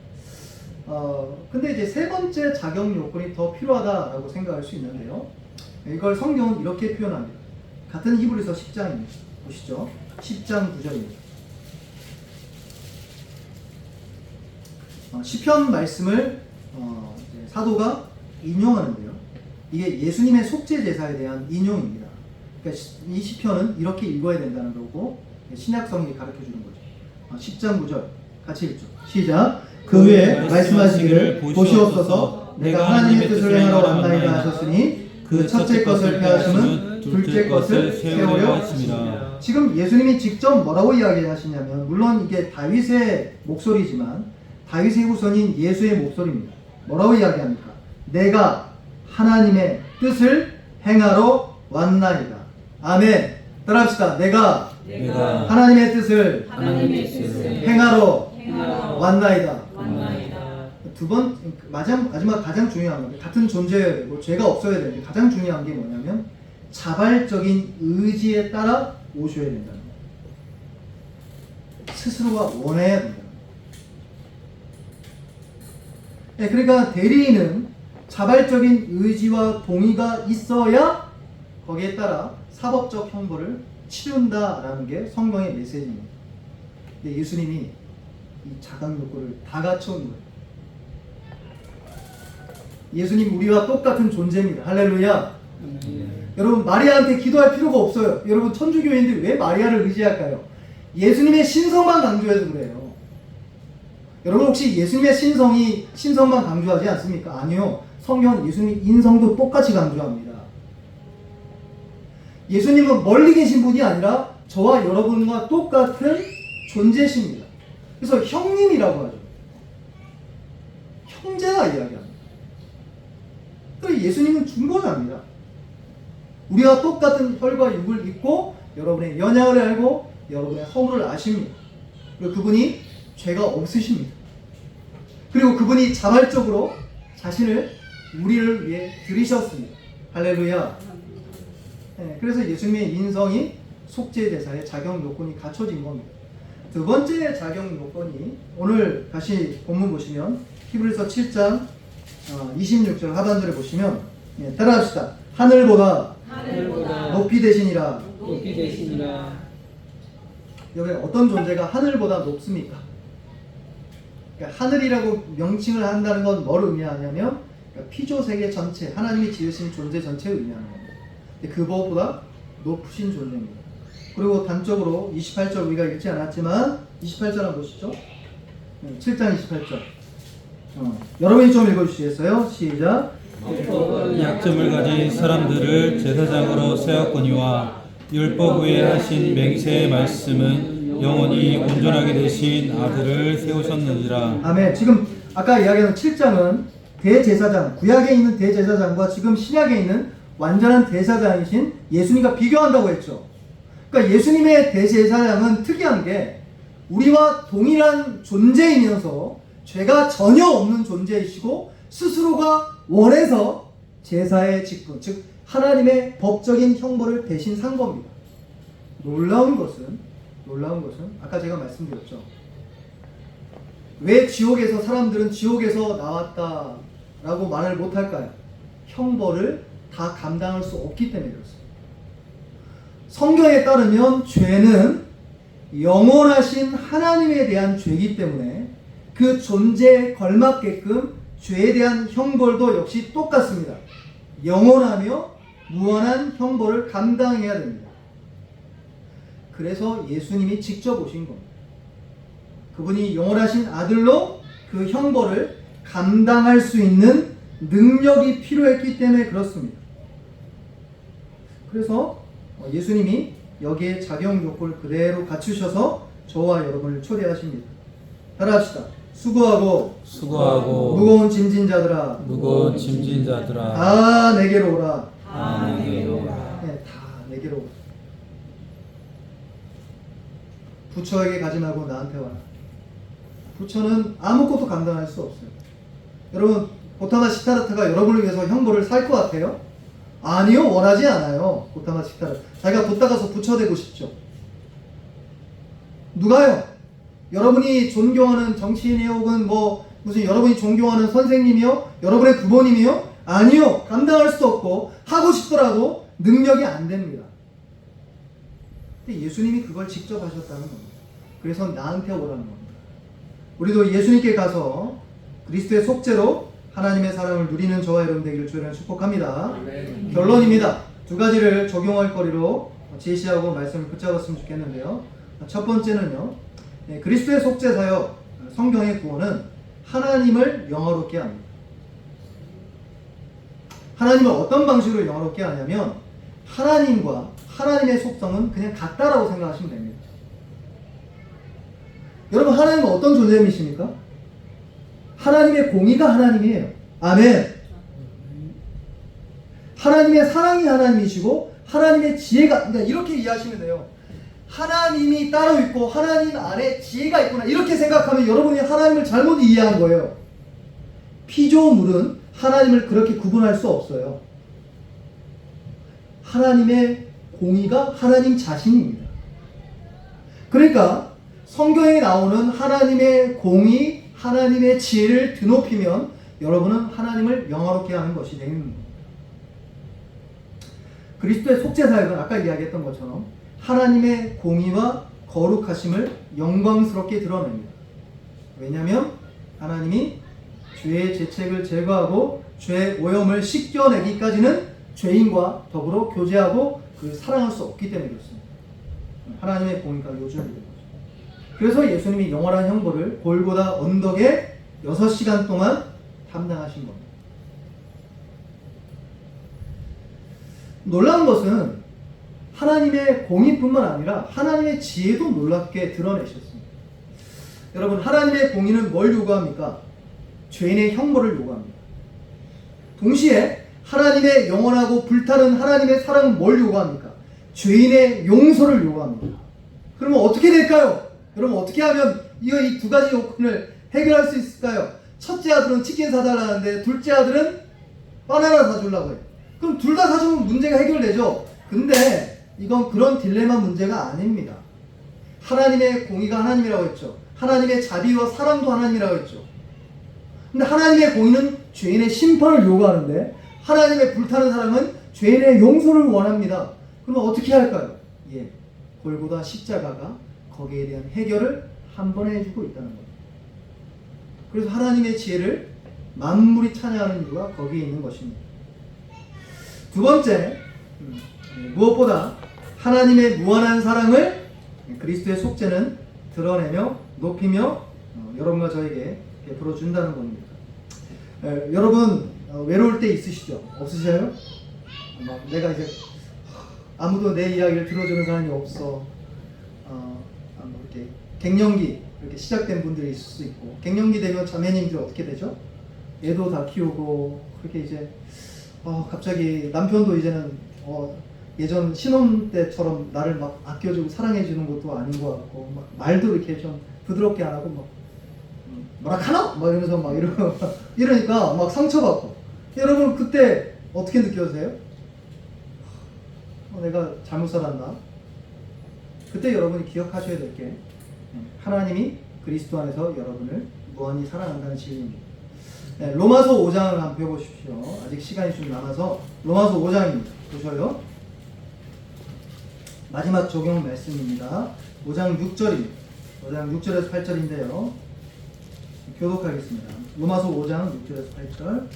근데 이제 세 번째 자격 요건이 더 필요하다라고 생각할 수 있는데요. 이걸 성경은 이렇게 표현합니다. 같은 히브리서 10장입니다. 보시죠. 10장 9절입니다. 시편 말씀을 사도가 인용하는데요. 이게 예수님의 속죄 제사에 대한 인용입니다. 그러니까 이 시편은 이렇게 읽어야 된다는 거고 신약성이 가르쳐주는 거죠. 10장 9절 같이 읽죠. 시작. 그 후에 말씀하시기를 보시옵소서 내가 하나님의 뜻을 행하러 왔나이다 하셨으니 그 첫째 것을 폐하심은 둘째 것을 세우려 하십니다. 지금 예수님이 직접 뭐라고 이야기하시냐면 물론 이게 다윗의 목소리지만 다윗의 후손인 예수의 목소리입니다. 뭐라고 이야기합니까? 내가 하나님의 뜻을 행하러 왔나이다. 아멘. 따라합시다. 내가 하나님의 뜻을 행하러 왔나이다. 두 번, 마지막 가장 중요한 건 같은 존재여야 되고 죄가 없어야 되는데 가장 중요한 게 뭐냐면 자발적인 의지에 따라 오셔야 된다는 거예요. 스스로가 원해야 된다. 그러니까 대리인은 자발적인 의지와 동의가 있어야 거기에 따라 사법적 형벌을 치른다라는 게 성경의 메시지입니다. 근데 예수님이 이 자각 요구를 다 갖춰온 거예요. 예수님 우리와 똑같은 존재입니다. 할렐루야. 여러분 마리아한테 기도할 필요가 없어요. 여러분 천주교인들이 왜 마리아를 의지할까요? 예수님의 신성만 강조해서 그래요. 여러분 혹시 예수님의 신성만 강조하지 않습니까? 아니요. 성경은 예수님의 인성도 똑같이 강조합니다. 예수님은 멀리 계신 분이 아니라 저와 여러분과 똑같은 존재십니다. 그래서 형님이라고 하죠. 형제가 이야기합니다. 그래서 예수님은 중보자입니다. 우리와 똑같은 혈과 육을 입고 여러분의 연약을 알고 여러분의 허물을 아십니다. 그리고 그분이 죄가 없으십니다. 그리고 그분이 자발적으로 자신을 우리를 위해 들이셨습니다. 할렐루야. 네, 그래서 예수님의 인성이 속죄제사의 자격 요건이 갖춰진 겁니다. 두 번째 자격 요건이 오늘 다시 본문 보시면 히브리서 7장 26절 하반절에 보시면 따라합시다. 하늘보다 높이 되시니라. 여기 어떤 존재가 하늘보다 높습니까? 그러니까 하늘이라고 명칭을 한다는 건 뭘 의미하냐면 그러니까 피조세계 전체, 하나님이 지으신 존재 전체를 의미하는 겁니다. 근데 그것보다 높으신 존재입니다. 그리고 단적으로 28절 우리가 읽지 않았지만 28절 한번 보시죠. 7장 28절 여러분이 좀 읽어주시겠어요? 시작. 약점을 가진 사람들을 제사장으로 세웠거니와 율법 위에 하신 맹세의 말씀은 영원히 온전하게 되신 아들을 세우셨느니라. 아멘. 지금 아까 이야기한 7장은 대제사장, 구약에 있는 대제사장과 지금 신약에 있는 완전한 대제사장이신 예수님과 비교한다고 했죠. 그러니까 예수님의 대제사장은 특이한 게 우리와 동일한 존재이면서 죄가 전혀 없는 존재이시고 스스로가 원해서 제사의 직분, 즉 하나님의 법적인 형벌을 대신 산 겁니다. 놀라운 것은 아까 제가 말씀드렸죠. 왜 지옥에서 사람들은 지옥에서 나왔다라고 말을 못할까요? 형벌을 다 감당할 수 없기 때문에 그렇습니다. 성경에 따르면 죄는 영원하신 하나님에 대한 죄이기 때문에 그 존재에 걸맞게끔 죄에 대한 형벌도 역시 똑같습니다. 영원하며 무한한 형벌을 감당해야 됩니다. 그래서 예수님이 직접 오신 겁니다. 그분이 영원하신 아들로 그 형벌을 감당할 수 있는 능력이 필요했기 때문에 그렇습니다. 그래서 예수님이 여기에 자격 요건을 그대로 갖추셔서 저와 여러분을 초대하십니다. 따라합시다. 수고하고 무거운 짐진 자들아 다 내게로 오라. 네, 다 내게로 오라. 부처에게 가지 말고 나한테 와라. 부처는 아무것도 감당할 수 없어요. 여러분, 고타마 시타르타가 여러분을 위해서 형벌을 살 것 같아요? 아니요, 원하지 않아요. 고타마 시타르타 자기가 돛 닦아서 부처 되고 싶죠. 누가요? 여러분이 존경하는 정치인이요, 혹은 무슨 여러분이 존경하는 선생님이요, 여러분의 부모님이요? 아니요, 감당할 수 없고 하고 싶더라도 능력이 안 됩니다. 근데 예수님이 그걸 직접 하셨다는 겁니다. 그래서 나한테 오라는 겁니다. 우리도 예수님께 가서 그리스도의 속죄로 하나님의 사랑을 누리는 저와 여러분 되기를 주의를 축복합니다. 결론입니다. 두 가지를 적용할 거리로 제시하고 말씀을 붙잡았으면 좋겠는데요. 첫 번째는요, 그리스도의 속죄사역, 성경의 구원은 하나님을 영화롭게 합니다. 하나님을 어떤 방식으로 영화롭게 하냐면 하나님과 하나님의 속성은 그냥 같다라고 생각하시면 됩니다. 여러분, 하나님은 어떤 존재이십니까? 하나님의 공의가 하나님이에요. 아멘. 하나님의 사랑이 하나님이시고 하나님의 지혜가, 그러니까 이렇게 이해하시면 돼요. 하나님이 따로 있고 하나님 안에 지혜가 있구나, 이렇게 생각하면 여러분이 하나님을 잘못 이해한 거예요. 피조물은 하나님을 그렇게 구분할 수 없어요. 하나님의 공의가 하나님 자신입니다. 그러니까 성경에 나오는 하나님의 공의, 하나님의 지혜를 드높이면 여러분은 하나님을 영화롭게 하는 것이 되는 겁니다. 그리스도의 속죄사역은 아까 이야기했던 것처럼 하나님의 공의와 거룩하심을 영광스럽게 드러냅니다. 왜냐하면 하나님이 죄의 죄책을 제거하고 죄의 오염을 씻겨내기까지는 죄인과 더불어 교제하고 사랑할 수 없기 때문에 그렇습니다. 하나님의 공의가 요준이 되는 거죠. 그래서 예수님이 영원한 형벌을 골고다 언덕에 6시간 동안 담당하신 겁니다. 놀라운 것은 하나님의 공의뿐만 아니라 하나님의 지혜도 놀랍게 드러내셨습니다. 여러분, 하나님의 공의는 뭘 요구합니까? 죄인의 형벌을 요구합니다. 동시에 하나님의 영원하고 불타는 하나님의 사랑은 뭘 요구합니까? 죄인의 용서를 요구합니다. 그러면 어떻게 될까요? 여러분 어떻게 하면 이 두 가지 요건을 해결할 수 있을까요? 첫째 아들은 치킨 사달라는데 둘째 아들은 바나나 사주려고 해요. 그럼 둘 다 사주면 문제가 해결되죠. 근데 이건 그런 딜레마 문제가 아닙니다. 하나님의 공의가 하나님이라고 했죠. 하나님의 자비와 사랑도 하나님이라고 했죠. 근데 하나님의 공의는 죄인의 심판을 요구하는데 하나님의 불타는 사랑은 죄인의 용서를 원합니다. 그러면 어떻게 할까요? 예, 골고다 십자가가 거기에 대한 해결을 한 번에 해주고 있다는 겁니다. 그래서 하나님의 지혜를 만물이 찬양하는 이유가 거기에 있는 것입니다. 두 번째, 무엇보다 하나님의 무한한 사랑을 그리스도의 속죄는 드러내며 높이며 여러분과 저에게 베풀어 준다는 겁니다. 여러분 외로울 때 있으시죠? 없으셔요? 내가 이제 아무도 내 이야기를 들어주는 사람이 없어. 이렇게 갱년기 이렇게 시작된 분들이 있을 수 있고, 갱년기 되면 자매님들 어떻게 되죠? 애도 다 키우고 그렇게 이제 갑자기 남편도 이제는 예전 신혼 때처럼 나를 막 아껴주고 사랑해주는 것도 아닌 것 같고, 막 말도 이렇게 좀 부드럽게 안 하고 막 뭐라 카노? 막 이러면서 막 이러니까 막 상처받고. 여러분 그때 어떻게 느껴지세요? 내가 잘못 살았나? 그때 여러분이 기억하셔야 될 게 하나님이 그리스도 안에서 여러분을 무한히 사랑한다는 진리입니다. 네, 로마서 5장을 한번 펴보십시오. 아직 시간이 좀 남아서 로마서 5장입니다. 보셔요. 마지막 적용 말씀입니다. 5장 6절입니다. 5장 6절에서 8절인데요. 교독하겠습니다. 로마서 5장 6절에서 8절.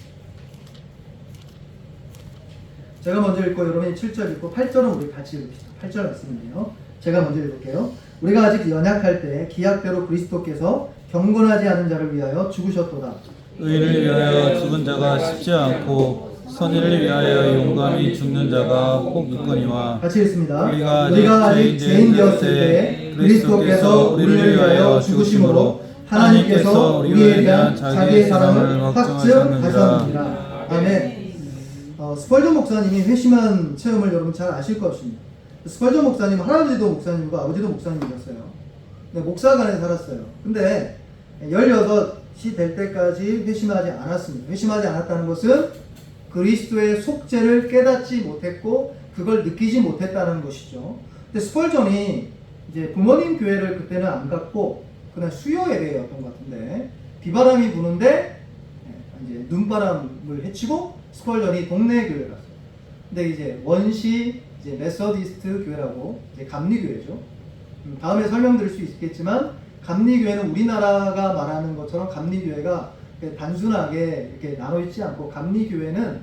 제가 먼저 읽고 여러분이 7절 읽고 8절은 우리 같이 읽읍시다. 8절 말씀인데요. 제가 먼저 읽을게요. 우리가 아직 연약할 때 기약대로 그리스도께서 경건하지 않은 자를 위하여 죽으셨도다. 의인을 위하여 죽은 자가 쉽지 않고 선인을 위하여 용감히 죽는 자가 혹 있거니와. 같이 읽습니다. 우리가 아직 죄인 되었을 때 그리스도께서 우리를 위하여 죽으심으로 하나님께서 우리에 대한 자기의 사랑을 확증하셨느니라. 아멘. 스펄전 목사님이 회심한 체험을 여러분 잘 아실 것입니다. 스펄전 목사님은 할아버지도 목사님이고 아버지도 목사님이셨어요. 근데 목사관에 살았어요. 근데 16이 될 때까지 회심하지 않았습니다. 회심하지 않았다는 것은 그리스도의 속죄를 깨닫지 못했고 그걸 느끼지 못했다는 것이죠. 근데 스펄전이 이제 부모님 교회를 그때는 안 갔고 그날 수요 예배였던 것 같은데 비바람이 부는데 이제 눈바람을 헤치고 스펄전이 동네 교회를 갔어요. 근데 이제 원시 이제 메서디스트 교회라고 이제 감리교회죠. 다음에 설명드릴 수 있겠지만 감리교회는 우리나라가 말하는 것처럼 감리교회가 단순하게 이렇게 나눠 있지 않고 감리교회는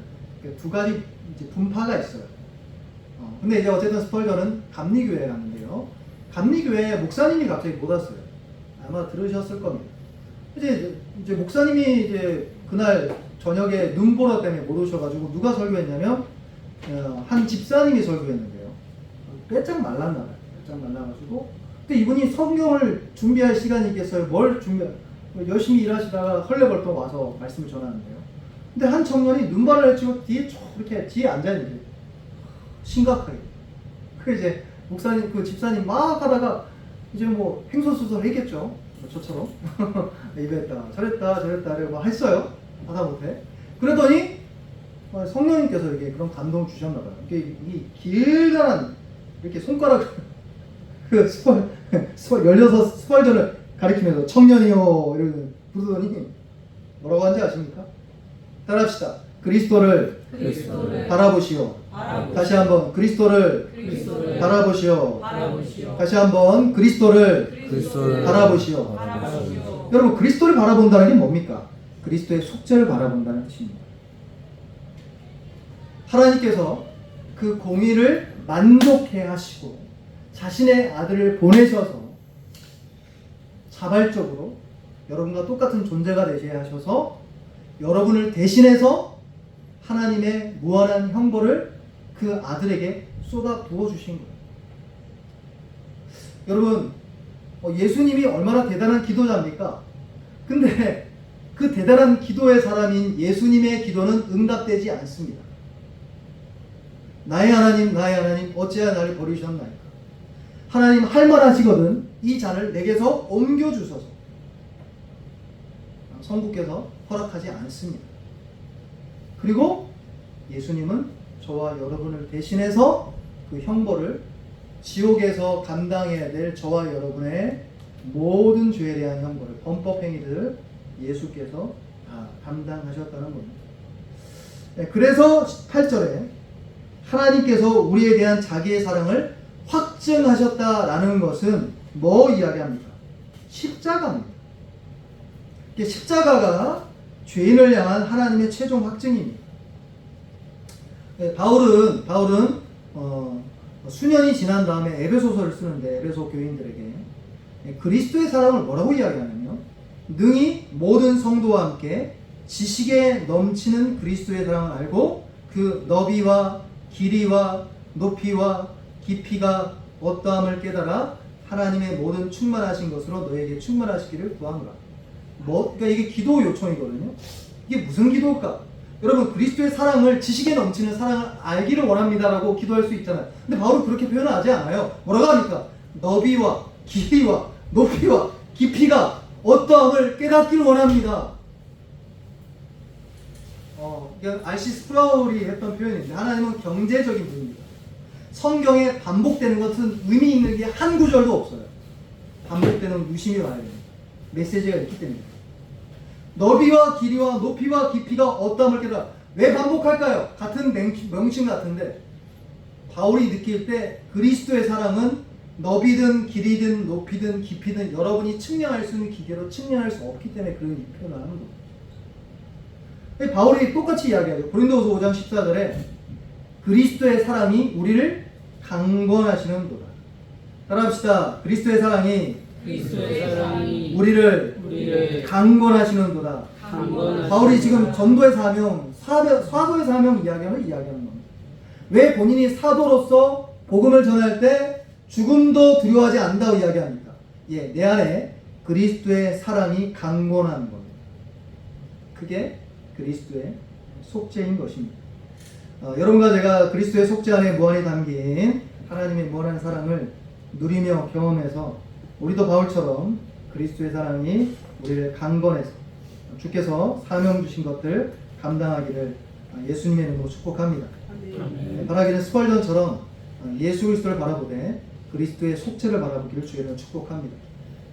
두 가지 이제 분파가 있어요. 근데 이제 어쨌든 스펄전은 감리교회에 갔는데요. 감리교회에 목사님이 갑자기 못 왔어요. 아마 들으셨을 겁니다. 이제 목사님이 이제 그날 저녁에 눈보라 때문에 못 오셔가지고 누가 설교했냐면 한 집사님이 설교했는데요. 빼짝 말랐나 봐요. 빼짝 말라가지고. 근데 이분이 성경을 준비할 시간이 있겠어요? 뭘 열심히 일하시다가 헐레벌떡 와서 말씀을 전하는데요. 근데 한 청년이 눈발을 치고 이렇게 뒤에 앉아있는데 심각하게. 그 이제 목사님 그 집사님 막 하다가 이제 뭐 행소수설 했겠죠. 저처럼 이랬다 저랬다 이러고 막 했어요. 하다못해. 그랬더니 성령님께서 이렇게 그런 감동을 주셨나봐요. 이 길다란 이렇게 손가락을 그 스펄전을 가리키면서 청년이요 이러고 부르더니 뭐라고 한지 아십니까? 따라합시다. 그리스도를 바라보시오. 다시 한번 그리스도를 바라보시오. 다시 한번 그리스도를 바라보시오. 여러분 그리스도를 바라본다는 게 뭡니까? 그리스도의 속죄를 바라본다는 뜻입니다. 하나님께서 그 공의를 만족해 하시고 자신의 아들을 보내셔서 자발적으로 여러분과 똑같은 존재가 되셔야 하셔서 여러분을 대신해서 하나님의 무한한 형벌을 그 아들에게 쏟아 부어주신 거예요. 여러분 예수님이 얼마나 대단한 기도자입니까? 근데 그 대단한 기도의 사람인 예수님의 기도는 응답되지 않습니다. 나의 하나님 어찌하여 나를 버리셨나이까. 하나님 할 만하시거든 이 잔을 내게서 옮겨주소서. 성부께서 허락하지 않습니다. 그리고 예수님은 저와 여러분을 대신해서 그 형벌을 지옥에서 감당해야 될 저와 여러분의 모든 죄에 대한 형벌을, 범법 행위들을 예수께서 다 감당하셨다는 겁니다. 그래서 8절에 하나님께서 우리에 대한 자기의 사랑을 확증하셨다라는 것은 뭐 이야기합니까? 십자가입니다. 십자가가 죄인을 향한 하나님의 최종 확증입니다. 바울은 수년이 지난 다음에 에베소서를 쓰는데 에베소 교인들에게 그리스도의 사랑을 뭐라고 이야기하냐면 능히 모든 성도와 함께 지식에 넘치는 그리스도의 사랑을 알고 그 너비와 길이와 높이와 깊이가 어떠함을 깨달아 하나님의 모든 충만하신 것으로 너에게 충만하시기를 구하노라. 그러니까 이게 기도 요청이거든요. 이게 무슨 기도일까? 여러분, 그리스도의 사랑을, 지식에 넘치는 사랑을 알기를 원합니다라고 기도할 수 있잖아요. 근데 바울은 그렇게 표현하지 않아요. 뭐라고 합니까? 너비와 길이와 높이와 깊이가 어떠함을 깨닫기를 원합니다. R.C. 스프라울이 했던 표현인데, 하나님은 경제적인 분입니다. 성경에 반복되는 것은 의미 있는 게 한 구절도 없어요. 반복되는 유심히 봐야 됩니다. 메시지가 있기 때문에. 너비와 길이와 높이와 깊이가 어떠함을 깨달아. 왜 반복할까요? 같은 명칭 같은데 바울이 느낄 때 그리스도의 사랑은 너비든 길이든 높이든 깊이든 여러분이 측량할 수 있는 기계로 측량할 수 없기 때문에 그런 표현을 하는 겁니다. 바울이 똑같이 이야기하죠. 고린도후서 5장 14절에 그리스도의 사랑이 우리를 강권하시는도다. 따라합시다. 그리스도의 사랑이 우리를 강권하시는도다. 바울이 지금 전도의 사명, 사도의 사명 이야기하는 겁니다. 왜 본인이 사도로서 복음을 전할 때 죽음도 두려워하지 않는다고 이야기합니까? 내 안에 그리스도의 사랑이 강권하는 겁니다. 그게 그리스도의 속죄인 것입니다. 여러분과 제가 그리스도의 속죄 안에 무한히 담긴 하나님의 무한한 사랑을 누리며 경험해서 우리도 바울처럼 그리스도의 사랑이 우리를 강건해서 주께서 사명 주신 것들 감당하기를 예수님의 이름으로 축복합니다. 바라기는 스펄전처럼 예수 그리스도를 바라보되 그리스도의 속죄를 바라보기를 주의 이름으로 축복합니다.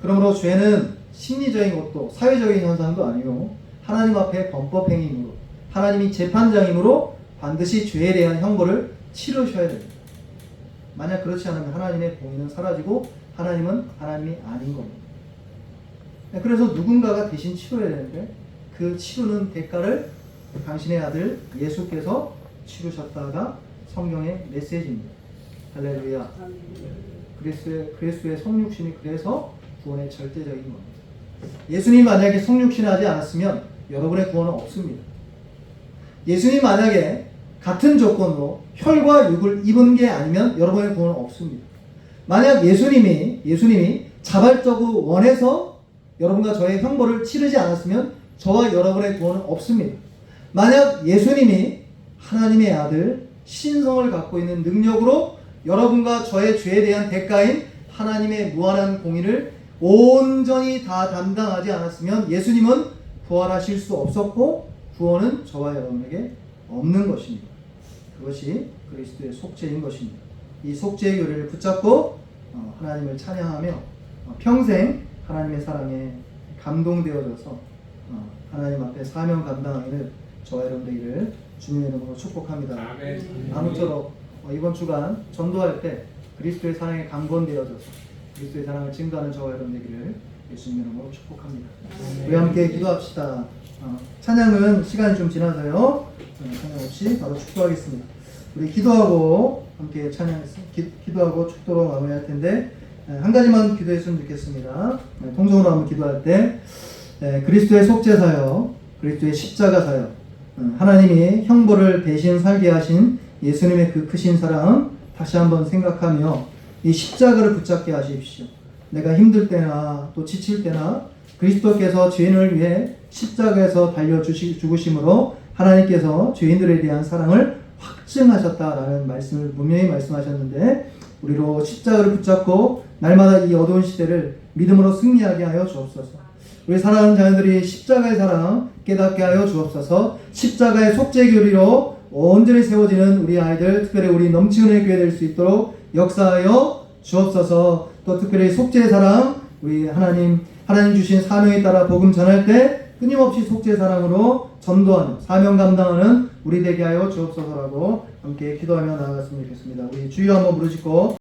그러므로 죄는 심리적인 것도 사회적인 현상도 아니요 하나님 앞에 범법 행위이므로 하나님이 재판장이므로 반드시 죄에 대한 형벌을 치르셔야 됩니다. 만약 그렇지 않으면 하나님의 공의는 사라지고 하나님은 하나님이 아닌 겁니다. 그래서 누군가가 대신 치러야 되는데 그 치르는 대가를 당신의 아들 예수께서 치르셨다가 성경의 메시지입니다. 할렐루야. 그리스도의 성육신이 그래서 구원의 절대적인 겁니다. 예수님 만약에 성육신하지 않았으면 여러분의 구원은 없습니다. 예수님 만약에 같은 조건으로 혈과 육을 입은 게 아니면 여러분의 구원은 없습니다. 만약 예수님이 자발적으로 원해서 여러분과 저의 형벌을 치르지 않았으면 저와 여러분의 구원은 없습니다. 만약 예수님이 하나님의 아들 신성을 갖고 있는 능력으로 여러분과 저의 죄에 대한 대가인 하나님의 무한한 공의를 온전히 다 담당하지 않았으면 예수님은 부활하실 수 없었고 구원은 저와 여러분에게 없는 것입니다. 그것이 그리스도의 속죄인 것입니다. 이 속죄의 교리를 붙잡고 하나님을 찬양하며 평생 하나님의 사랑에 감동되어져서 하나님 앞에 사명 감당하기를 저와 여러분들을 주님의 이름으로 축복합니다. 아무쪼록 이번 주간 전도할 때 그리스도의 사랑에 강건되어져서 그리스도의 사랑을 증거하는 저와 여러분들을 예수님의 이름으로 축복합니다. 우리 함께 기도합시다. 찬양은 시간이 좀 지나서요. 찬양 없이 바로 축도하겠습니다. 우리 기도하고 함께 기도하고 축도로 마무리할 텐데 한 가지만 기도했으면 좋겠습니다. 통성으로 한번 기도할 때 그리스도의 속죄사여, 그리스도의 십자가사여, 하나님이 형벌을 대신 살게 하신 예수님의 그 크신 사랑 다시 한번 생각하며 이 십자가를 붙잡게 하십시오. 내가 힘들 때나 또 지칠 때나 그리스도께서 죄인을 위해 십자가에서 달려 죽으심으로 하나님께서 죄인들에 대한 사랑을 확증하셨다라는 말씀을 분명히 말씀하셨는데, 우리로 십자가를 붙잡고 날마다 이 어두운 시대를 믿음으로 승리하게 하여 주옵소서. 우리 사랑하는 자녀들이 십자가의 사랑 깨닫게 하여 주옵소서. 십자가의 속죄 교리로 온전히 세워지는 우리 아이들, 특별히 우리 넘치는 교회 될 수 있도록 역사하여 주옵소서. 또 특별히 속죄의 사랑, 우리 하나님 주신 사명에 따라 복음 전할 때 끊임없이 속죄의 사랑으로 전도하는 사명 감당하는 우리 되게 하여 주옵소서라고 함께 기도하며 나아갔으면 좋겠습니다. 우리 주여 한번 부르짖고